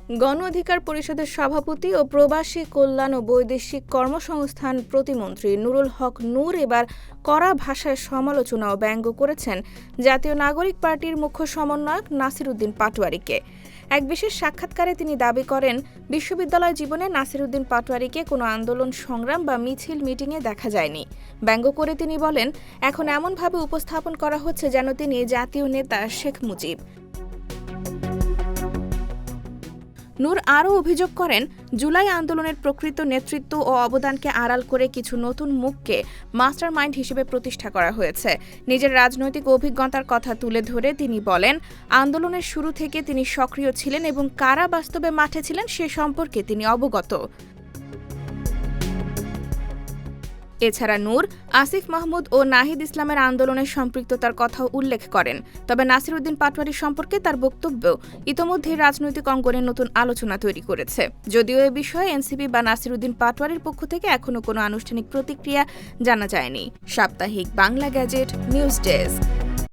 গণ অধিকার পরিষদের সভাপতি ও প্রবাসী কল্যাণ ও বৈদেশিক কর্মসংস্থান প্রতিমন্ত্রী নুরুল হক নূর এবার কড়া ভাষায় সমালোচনা ও ব্যঙ্গ করেছেন জাতীয় নাগরিক পার্টির মুখ্য সমন্বয়ক নাসির উদ্দিন পাটোয়ারীকে। এক বিশেষ সাক্ষাৎকারে তিনি দাবি করেন, বিশ্ববিদ্যালয় জীবনে নাসির উদ্দিন পাটোয়ারীকে কোনো আন্দোলন, সংগ্রাম বা মিছিল মিটিংয়ে দেখা যায়নি। ব্যঙ্গ করে তিনি বলেন, এখন এমনভাবে উপস্থাপন করা হচ্ছে যেন তিনি জাতীয় নেতা শেখ মুজিব। নূর আরও অভিযোগ করেন, জুলাই আন্দোলনের প্রকৃত নেতৃত্ব ও অবদানকে আড়াল করে কিছু নতুন মুখকে মাস্টার মাইন্ড হিসেবে প্রতিষ্ঠা করা হয়েছে। নিজের রাজনৈতিক অভিজ্ঞতার কথা তুলে ধরে তিনি বলেন, আন্দোলনের শুরু থেকে তিনি সক্রিয় ছিলেন এবং কারা বাস্তবে মাঠে ছিলেন সে সম্পর্কে তিনি অবগত। এছাড়া নূর আসিফ মাহমুদ ও নাহিদ ইসলামের আন্দোলনের সম্পৃক্ততার কথাও উল্লেখ করেন। তবে নাসির উদ্দিন পাটোয়ারী সম্পর্কে তার বক্তব্য ইতোমধ্যেই রাজনৈতিক অঙ্গনে নতুন আলোচনা তৈরি করেছে। যদিও এ বিষয়ে এনসিপি বা নাসির উদ্দিন পাটোয়ারীর পক্ষ থেকে এখনো কোনো আনুষ্ঠানিক প্রতিক্রিয়া জানা যায়নি। সাপ্তাহিক বাংলা গ্যাজেট, নিউজ ডেস্ক।